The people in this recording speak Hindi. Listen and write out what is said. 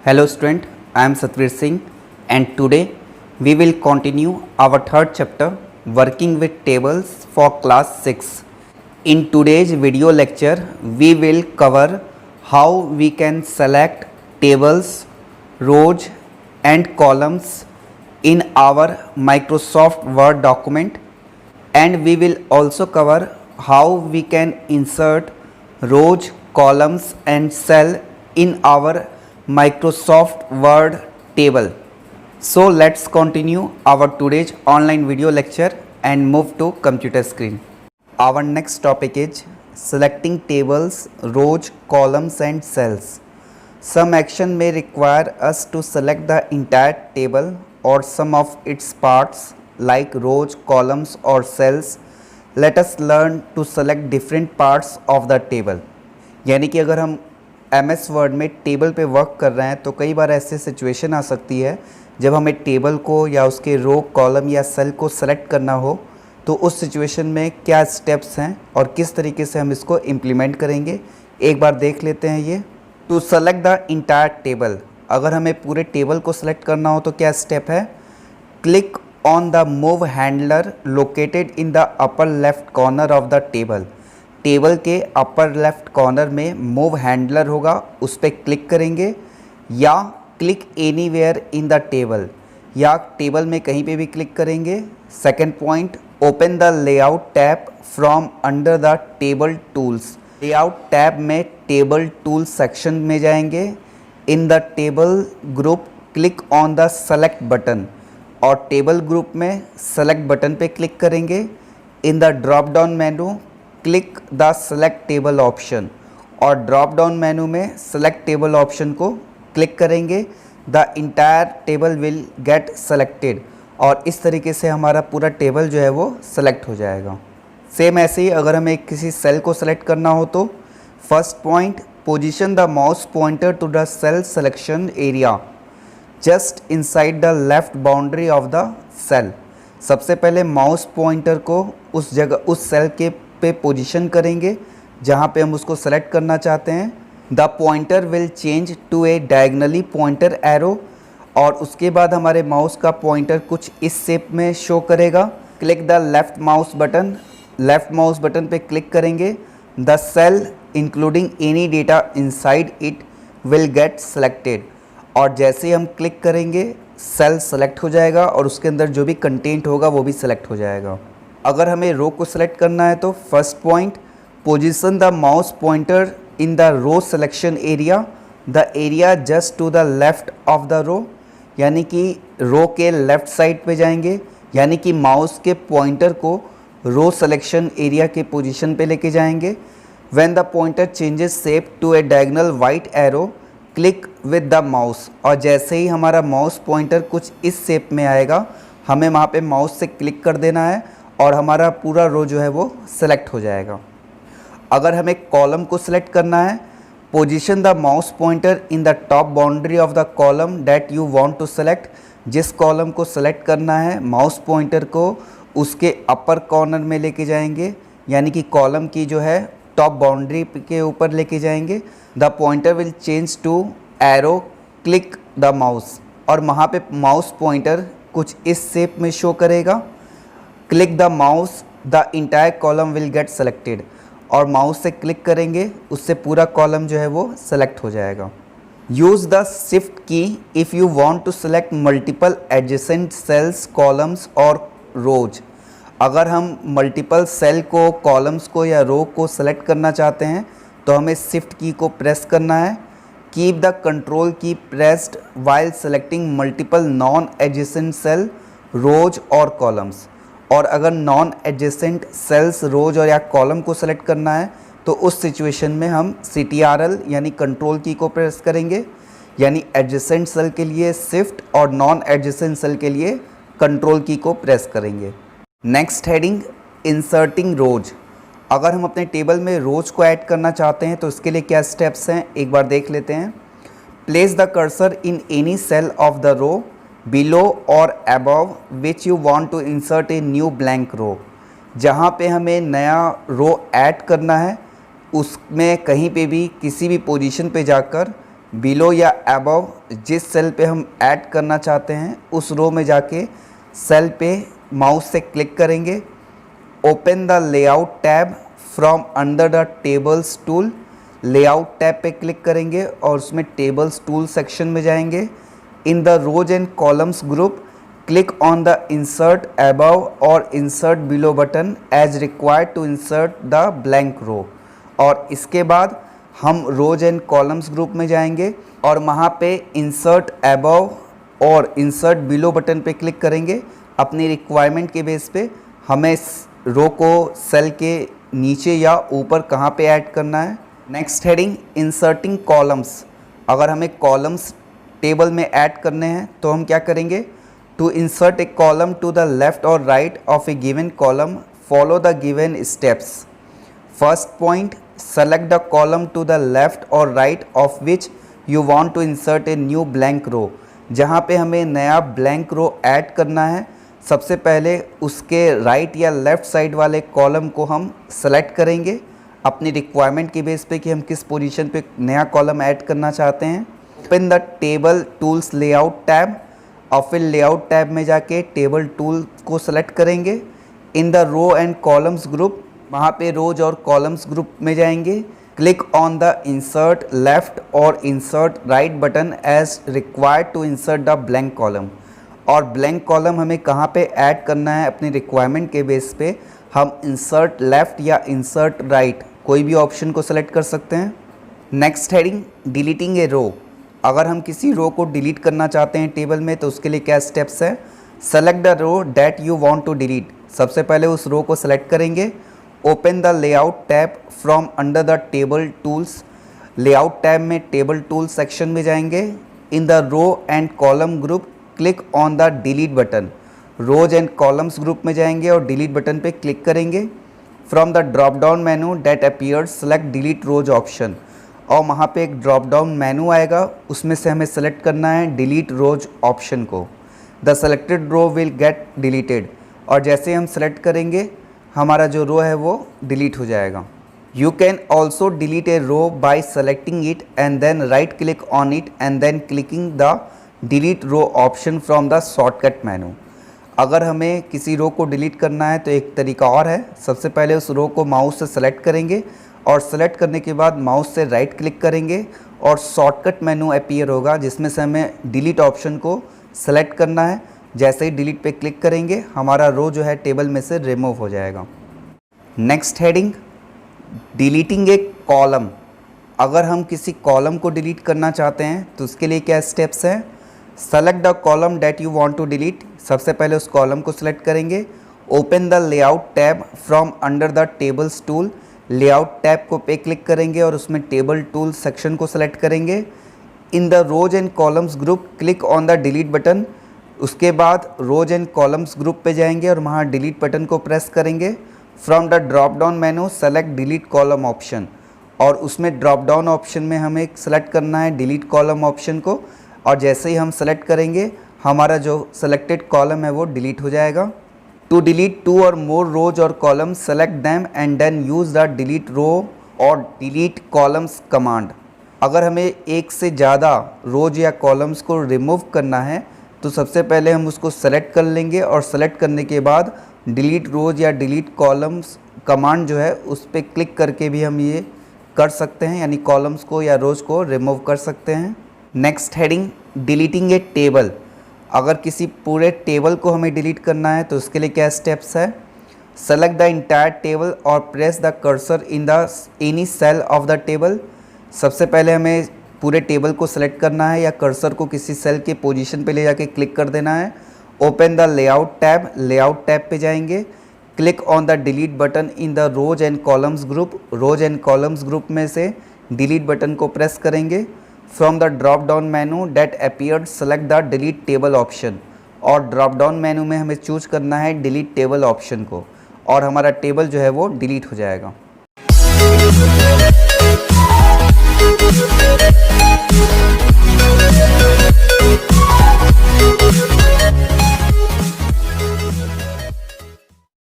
Hello student, I am Satvir Singh and today we will continue our third chapter working with tables for class 6. In today's video lecture we will cover how we can select tables, rows and columns in our Microsoft Word document, and we will also cover how we can insert rows, columns and cell in our Microsoft Word table. So let's continue our today's online video lecture and move to computer screen. Our next topic is selecting tables, rows, columns and cells. Some action may require us to select the entire table or some of its parts like rows, columns or cells. Let us learn to select different parts of the table. यानी कि अगर हम MS वर्ड में टेबल पे वर्क कर रहे हैं तो कई बार ऐसी सिचुएशन आ सकती है जब हमें टेबल को या उसके रो, कॉलम या सेल को सेलेक्ट करना हो, तो उस सिचुएशन में क्या स्टेप्स हैं और किस तरीके से हम इसको इम्प्लीमेंट करेंगे, एक बार देख लेते हैं ये। To select the entire table, अगर हमें पूरे टेबल को सेलेक्ट करना हो तो क्या स्टेप है? Click on the move handler located in the upper left corner of the table. Table के अपर लेफ्ट कॉर्नर में मूव हैंडलर होगा, उस पर क्लिक करेंगे, या click anywhere in the table, या टेबल में कहीं पे भी क्लिक करेंगे। Second point, open the layout tab from under the table tools. Layout tab में टेबल टूल सेक्शन में जाएंगे। In the table group click on the select button, और टेबल ग्रुप में सेलेक्ट बटन पे क्लिक करेंगे। In the drop down menu click the select table option, और ड्रॉप डाउन मेनू में सेलेक्ट टेबल ऑप्शन को क्लिक करेंगे। The entire table will get selected, और इस तरीके से हमारा पूरा टेबल जो है वो सेलेक्ट हो जाएगा। सेम ऐसे ही अगर हमें किसी सेल को सेलेक्ट करना हो तो first point, position the mouse pointer to the cell selection area just inside the left boundary of the cell. सबसे पहले माउस पॉइंटर को उस जगह, उस सेल के पे पोजीशन करेंगे जहाँ पे हम उसको सेलेक्ट करना चाहते हैं। The pointer will change to a diagonally pointer arrow, और उसके बाद हमारे माउस का पॉइंटर कुछ इस शेप में शो करेगा। Click the left mouse button, left mouse button पे क्लिक करेंगे। The cell including any data inside it will get selected, और जैसे ही हम क्लिक करेंगे सेल सेलेक्ट हो जाएगा और उसके अंदर जो भी कंटेंट होगा वो भी सेलेक्ट हो जाएगा। अगर हमें रो को सेलेक्ट करना है तो first point, position the mouse pointer in the row selection area, the area just to the left of the row, यानी कि रो के लेफ़्ट साइड पे जाएंगे, यानी कि माउस के पॉइंटर को रो सिलेक्शन एरिया के पोजीशन पे लेके जाएंगे। When the pointer changes shape to a diagonal white arrow click with the mouse, और जैसे ही हमारा माउस पॉइंटर कुछ इस शेप में आएगा हमें वहाँ पे माउस से क्लिक कर देना है और हमारा पूरा रो जो है वो सेलेक्ट हो जाएगा। अगर हमें कॉलम को सिलेक्ट करना है, position the mouse pointer in the top boundary of the column that you want to select. जिस कॉलम को सेलेक्ट करना है माउस पॉइंटर को उसके अपर कॉर्नर में लेके जाएंगे, यानी कि कॉलम की जो है टॉप बाउंड्री के ऊपर लेके जाएंगे। The pointer will change to arrow, click the mouse, और वहाँ पे माउस पॉइंटर कुछ इस शेप में शो करेगा। Click the mouse, the entire column will get selected, और माउस से क्लिक करेंगे उससे पूरा कॉलम जो है वो सेलेक्ट हो जाएगा। Use the shift key if you want to select multiple adjacent cells, columns और रोज। अगर हम मल्टीपल सेल को, कॉलम्स को या रो को सेलेक्ट करना चाहते हैं तो हमें शिफ्ट की को प्रेस करना है। Keep the control key pressed while selecting multiple non adjacent cell, rows और कॉलम्स। और अगर नॉन एडजेसेंट सेल्स, रोज और या कॉलम को सेलेक्ट करना है तो उस सिचुएशन में हम CTRL यानी कंट्रोल की को प्रेस करेंगे, यानी एडजेसेंट सेल के लिए शिफ्ट और नॉन एडजेसेंट सेल के लिए कंट्रोल की को प्रेस करेंगे। नेक्स्ट हेडिंग, इंसर्टिंग रोज। अगर हम अपने टेबल में रोज को ऐड करना चाहते हैं तो इसके लिए क्या स्टेप्स हैं एक बार देख लेते हैं। Place the cursor in any cell of the row below और above which you want to insert a new blank row. जहाँ पे हमें नया रो ऐड करना है उसमें कहीं पे भी किसी भी पोजीशन पे जाकर बिलो या अबव, जिस सेल पे हम ऐड करना चाहते हैं उस रो में जाके सेल पे माउस से क्लिक करेंगे। Open the layout tab from under the tables tool, layout tab पे क्लिक करेंगे और उसमें टेबल्स टूल सेक्शन में जाएंगे। In the rows and columns group click on the insert above और insert below button as required to insert the blank row. और इसके बाद हम रोज एंड कॉलम्स ग्रुप में जाएंगे और वहाँ पे इंसर्ट अबव और इंसर्ट बिलो बटन पे क्लिक करेंगे। अपनी रिक्वायरमेंट के बेस पे हमें इस रो को सेल के नीचे या ऊपर कहाँ पे ऐड करना है। Next heading inserting columns. अगर हमें कॉलम्स टेबल में ऐड करने हैं तो हम क्या करेंगे, to insert a column to the left और right of a given column follow the given steps. First point, select the column to the left और right of which you want to insert a new blank row. जहाँ पे हमें नया ब्लैंक रो ऐड करना है, सबसे पहले उसके राइट या लेफ़्ट साइड वाले कॉलम को हम सेलेक्ट करेंगे अपनी रिक्वायरमेंट के बेस पे कि हम किस पोजीशन पे नया कॉलम ऐड करना चाहते हैं। Open the table tools layout tab और फिर लेआउट टैब में जाके टेबल टूल को सेलेक्ट करेंगे। In the row and columns group, वहाँ पे रोज और कॉलम्स ग्रुप में जाएंगे। Click on the insert left और insert right button as required to insert the blank column. और ब्लैंक कॉलम हमें कहाँ पे ऐड करना है अपनी रिक्वायरमेंट के बेस पे हम इंसर्ट लेफ्ट या इंसर्ट राइट कोई भी ऑप्शन को सेलेक्ट कर सकते हैं। नेक्स्ट हेडिंग डिलीटिंग ए रो। अगर हम किसी रो को डिलीट करना चाहते हैं टेबल में तो उसके लिए क्या स्टेप्स है। Select the row that you want to delete. सबसे पहले उस रो को सेलेक्ट करेंगे। Open the layout tab from under the table tools, layout tab में टेबल टूल सेक्शन में जाएंगे। In the row and column group click on the delete button, rows and columns group में जाएंगे और डिलीट बटन पे क्लिक करेंगे। From the drop down menu that appears select delete rows option, और वहाँ पे एक ड्रॉप डाउन मेनू आएगा, उसमें से हमें सेलेक्ट करना है डिलीट रोज ऑप्शन को। The selected row will get deleted, और जैसे हम सेलेक्ट करेंगे हमारा जो रो है वो डिलीट हो जाएगा। You can also delete a row by selecting it and then right click on it and then clicking the delete row option from the shortcut menu. अगर हमें किसी रो को डिलीट करना है तो एक तरीका और है। सबसे पहले उस रो को माउस से सेलेक्ट करेंगे और सेलेक्ट करने के बाद माउस से राइट क्लिक करेंगे और शॉर्टकट मेनू अपीयर होगा जिसमें से हमें डिलीट ऑप्शन को सेलेक्ट करना है। जैसे ही डिलीट पे क्लिक करेंगे हमारा रो जो है टेबल में से रिमूव हो जाएगा। नेक्स्ट हेडिंग डिलीटिंग ए कॉलम। अगर हम किसी कॉलम को डिलीट करना चाहते हैं तो उसके लिए क्या स्टेप्स हैं। Select the column that you want to delete. सबसे पहले उस कॉलम को सिलेक्ट करेंगे। Open the layout tab from under the tables tool, layout tab को पे क्लिक करेंगे और उसमें टेबल टूल सेक्शन को सेलेक्ट करेंगे। In the rows and columns group click on the delete button. उसके बाद रोज एंड कॉलम्स ग्रुप पे जाएंगे और वहाँ डिलीट बटन को प्रेस करेंगे। From the drop down menu select delete column option, और उसमें ड्रॉप डाउन ऑप्शन में हमें सेलेक्ट करना है डिलीट कॉलम ऑप्शन को, और जैसे ही हम सेलेक्ट करेंगे हमारा जो सेलेक्टेड कॉलम है वो डिलीट हो जाएगा। टू डिलीट 2 और मोर रोज और column select them and then use the delete row और डिलीट कॉलम्स कमांड। अगर हमें एक से ज़्यादा रोज या कॉलम्स को रिमूव करना है तो सबसे पहले हम उसको सेलेक्ट कर लेंगे और सेलेक्ट करने के बाद डिलीट रोज या डिलीट कॉलम्स कमांड जो है उस पर क्लिक करके भी हम ये कर सकते हैं, यानी कॉलम्स को या रोज को रिमूव कर सकते हैं। नेक्स्ट हेडिंग डिलीटिंग ए टेबल। अगर किसी पूरे टेबल को हमें डिलीट करना है तो उसके लिए क्या स्टेप्स है। सेलेक्ट द इंटायर टेबल और press the cursor in the any cell of the table. सबसे पहले हमें पूरे टेबल को सेलेक्ट करना है या कर्सर को किसी सेल के पोजीशन पे ले जाके क्लिक कर देना है। Open the layout tab, layout tab पे जाएंगे। Click on the delete button in the rows and columns group, rows and columns group में से डिलीट बटन को प्रेस करेंगे। From the drop down menu that appeared select the delete table option, और ड्रॉप डाउन मेनू में हमें चूज करना है डिलीट टेबल ऑप्शन को, और हमारा टेबल जो है वो डिलीट हो जाएगा।